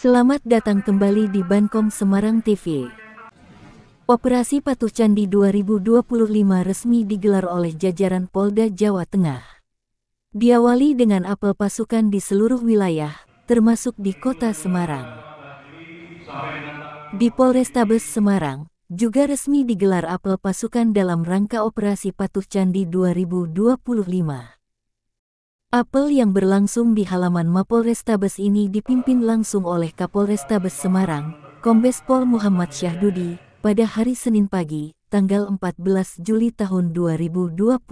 Selamat datang kembali di Bankom Semarang TV. Operasi Patuh Candi 2025 resmi digelar oleh jajaran Polda Jawa Tengah. Diawali dengan apel pasukan di seluruh wilayah, termasuk di kota Semarang. Di Polrestabes Semarang, juga resmi digelar apel pasukan dalam rangka Operasi Patuh Candi 2025. Apel yang berlangsung di halaman Mapolrestabes ini dipimpin langsung oleh Kapolrestabes Semarang, Kombes Pol Muhammad Syahdudi, pada hari Senin pagi, tanggal 14 Juli tahun 2025.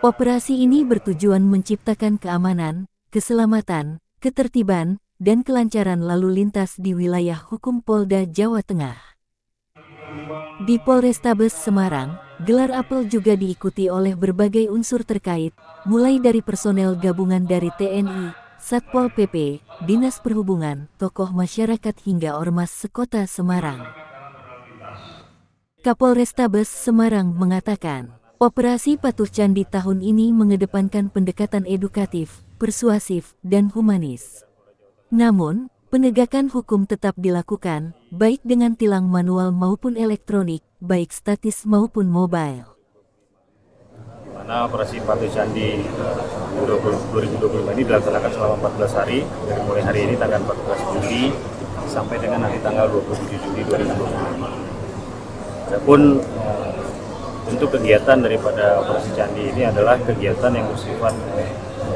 Operasi ini bertujuan menciptakan keamanan, keselamatan, ketertiban, dan kelancaran lalu lintas di wilayah hukum Polda Jawa Tengah. Di Polrestabes Semarang, gelar apel juga diikuti oleh berbagai unsur terkait, mulai dari personel gabungan dari TNI, Satpol PP, Dinas Perhubungan, tokoh masyarakat hingga ormas sekota Semarang. Kapolrestabes Semarang mengatakan, Operasi Patuh Candi tahun ini mengedepankan pendekatan edukatif, persuasif, dan humanis. Namun, penegakan hukum tetap dilakukan, baik dengan tilang manual maupun elektronik, baik statis maupun mobile. Mana Operasi Patuh Candi 2025 ini dilaksanakan selama 14 hari, dari mulai hari ini tanggal 14 Juli sampai dengan nanti tanggal 27 Juli 2025. Adapun untuk kegiatan daripada Operasi Candi ini adalah kegiatan yang bersifat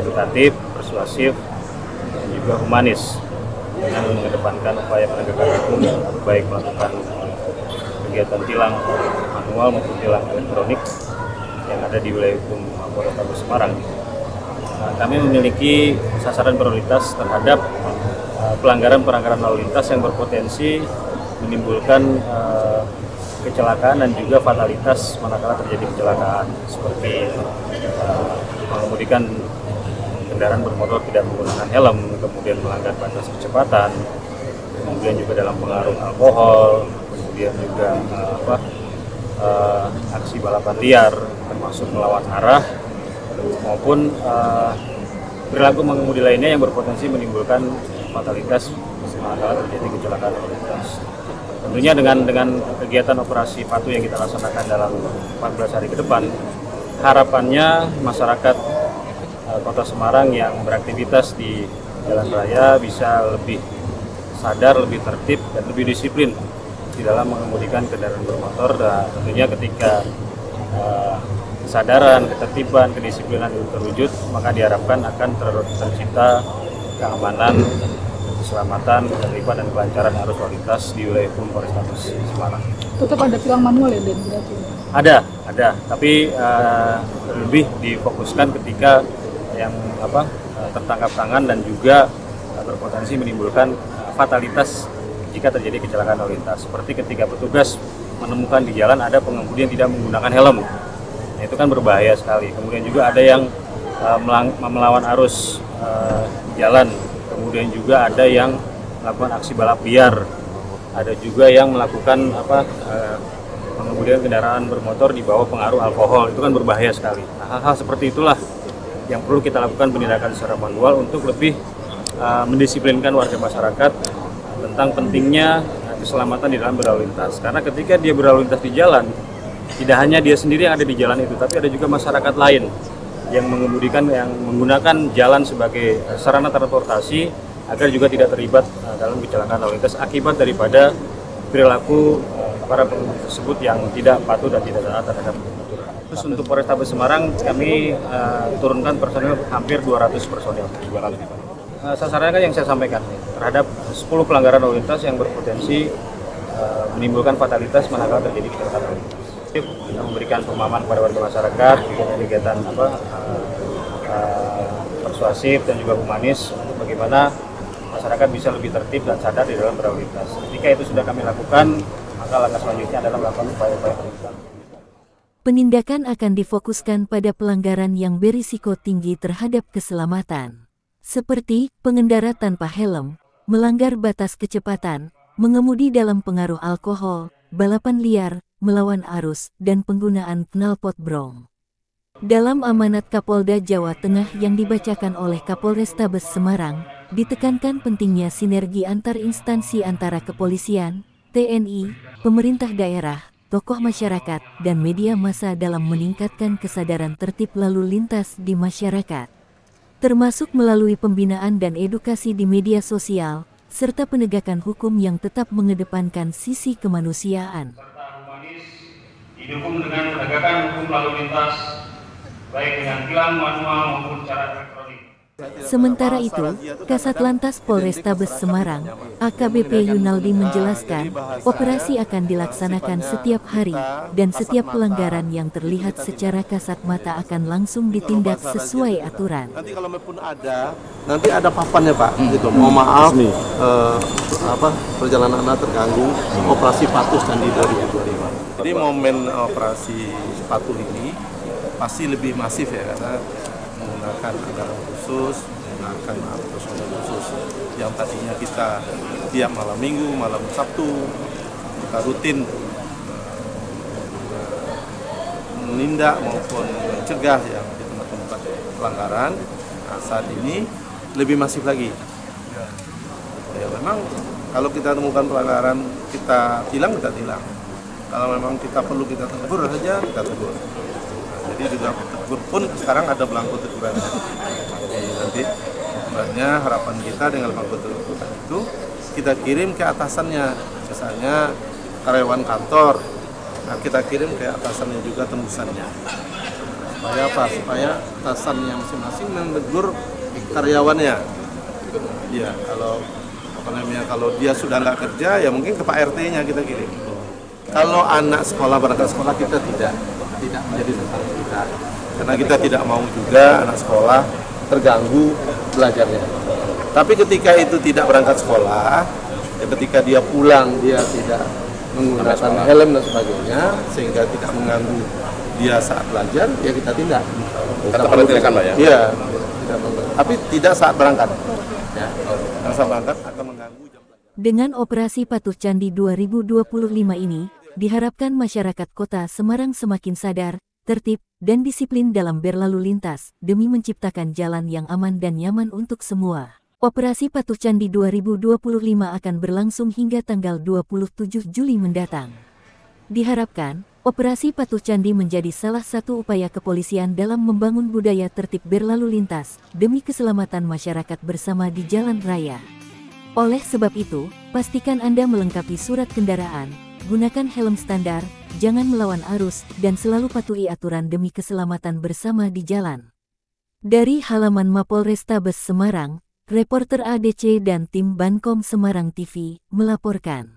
edukatif, persuasif, dan juga humanis, dengan mengedepankan upaya penegakan hukum, baik melakukan kegiatan tilang manual maupun tilang elektronik yang ada di wilayah hukum Polrestabes Semarang. Kami memiliki sasaran prioritas terhadap pelanggaran lalu lintas yang berpotensi menimbulkan kecelakaan dan juga fatalitas manakala terjadi kecelakaan, seperti mengemudikan kendaraan bermotor tidak menggunakan helm, kemudian melanggar batas kecepatan, kemudian juga dalam pengaruh alkohol, kemudian juga aksi balapan liar, termasuk melawan arah, maupun perilaku mengemudi lainnya yang berpotensi menimbulkan fatalitas manakala terjadi kecelakaan lalu lintas. Tentunya dengan kegiatan operasi patuh yang kita laksanakan dalam 14 hari ke depan, harapannya masyarakat Kota Semarang yang beraktivitas di jalan raya bisa lebih sadar, lebih tertib, dan lebih disiplin di dalam mengemudikan kendaraan bermotor. Dan tentunya ketika kesadaran, ketertiban, kedisiplinan itu terwujud, maka diharapkan akan tercipta keamanan, keselamatan, ketertiban, dan kelancaran arus lalu lintas di wilayah hukum Polrestabes Semarang. Tetap ada tilang manual ya, Den? Ada, tapi lebih difokuskan ketika yang tertangkap tangan dan juga berpotensi menimbulkan fatalitas jika terjadi kecelakaan lalu lintas. Seperti ketika petugas menemukan di jalan ada pengemudi yang tidak menggunakan helm, nah, itu kan berbahaya sekali. Kemudian juga ada yang melawan arus jalan, kemudian juga ada yang melakukan aksi balap liar, ada juga yang melakukan pengemudian kendaraan bermotor di bawah pengaruh alkohol. Itu kan berbahaya sekali. Nah, hal-hal seperti itulah yang perlu kita lakukan penindakan secara manual untuk lebih mendisiplinkan warga masyarakat tentang pentingnya keselamatan di dalam berlalu lintas. Karena ketika dia berlalu lintas di jalan, tidak hanya dia sendiri yang ada di jalan itu, tapi ada juga masyarakat lain yang mengemudikan, yang menggunakan jalan sebagai sarana transportasi agar juga tidak terlibat dalam kecelakaan lalu lintas akibat daripada perilaku para pengemudi tersebut yang tidak patuh dan tidak taat terhadap aturan. Terus untuk Polrestabes Semarang kami turunkan personil hampir 200 personil. Sasarannya kan yang saya sampaikan terhadap 10 pelanggaran lalu lintas yang berpotensi menimbulkan fatalitas manakala terjadi kecelakaan lalu lintas. Kita memberikan pemahaman kepada warga masyarakat, kegiatan persuasif dan juga humanis untuk bagaimana masyarakat bisa lebih tertib dan sadar di dalam berlalu lintas. Ketika itu sudah kami lakukan, maka langkah selanjutnya adalah melakukan upaya-upaya penindakan. Penindakan akan difokuskan pada pelanggaran yang berisiko tinggi terhadap keselamatan, seperti pengendara tanpa helm, melanggar batas kecepatan, mengemudi dalam pengaruh alkohol, balapan liar, melawan arus, dan penggunaan knalpot brong. Dalam amanat Kapolda Jawa Tengah yang dibacakan oleh Kapolrestabes Semarang, ditekankan pentingnya sinergi antar instansi antara kepolisian, TNI, pemerintah daerah, tokoh masyarakat, dan media massa dalam meningkatkan kesadaran tertib lalu lintas di masyarakat. Termasuk melalui pembinaan dan edukasi di media sosial, serta penegakan hukum yang tetap mengedepankan sisi kemanusiaan. Didukung dengan penegakan hukum lalu lintas, baik dengan tilang manual maupun cara elektronik. Sementara itu, Kasat Lantas Polrestabes Semarang, AKBP Yunaldi menjelaskan, operasi akan dilaksanakan setiap hari, dan setiap pelanggaran yang terlihat secara kasat mata akan langsung ditindak sesuai aturan. Nanti kalau pun ada, nanti ada papannya Pak, gitu. Mohon maaf, perjalanan Anda terganggu, operasi patuh Candi 2025. Jadi momen operasi patuh ini pasti lebih masif ya, karena menggunakan anggaran khusus, menggunakan personel khusus yang tadinya kita tiap malam Minggu, malam Sabtu kita rutin menindak maupun mencegah yang di tempat-tempat pelanggaran. Nah, saat ini lebih masif lagi. Ya memang kalau kita temukan pelanggaran kita tilang. Kalau memang kita perlu kita tegur saja kita tegur. Jadi juga tegur pun sekarang ada belangko tegurannya. Jadi nanti sebenarnya harapan kita dengan belangko teguran itu kita kirim ke atasannya, misalnya karyawan kantor. Nah, kita kirim ke atasannya juga tembusannya. Supaya apa? Supaya atasannya masing-masing menegur karyawannya. Ya, kalau dia sudah nggak kerja ya mungkin ke Pak RT-nya kita kirim. Kalau anak sekolah berangkat sekolah kita tidak menjadi tentang kita, karena kita tidak mau juga anak sekolah terganggu belajarnya. Tapi ketika itu tidak berangkat sekolah, ya ketika dia pulang dia tidak menggunakan helm dan sebagainya sehingga tidak mengganggu dia saat belajar, ya kita tindak. Tetap ada tindakan Pak ya? Iya, tapi tidak saat berangkat. Ya, saat berangkat akan mengganggu jam belajar. Dengan operasi Patuh Candi 2025 ini, diharapkan masyarakat kota Semarang semakin sadar, tertib, dan disiplin dalam berlalu lintas, demi menciptakan jalan yang aman dan nyaman untuk semua. Operasi Patuh Candi 2025 akan berlangsung hingga tanggal 27 Juli mendatang. Diharapkan, operasi Patuh Candi menjadi salah satu upaya kepolisian dalam membangun budaya tertib berlalu lintas, demi keselamatan masyarakat bersama di jalan raya. Oleh sebab itu, pastikan Anda melengkapi surat kendaraan, gunakan helm standar, jangan melawan arus, dan selalu patuhi aturan demi keselamatan bersama di jalan. Dari halaman Mapolrestabes Semarang, reporter ADC dan tim Bankom Semarang TV melaporkan.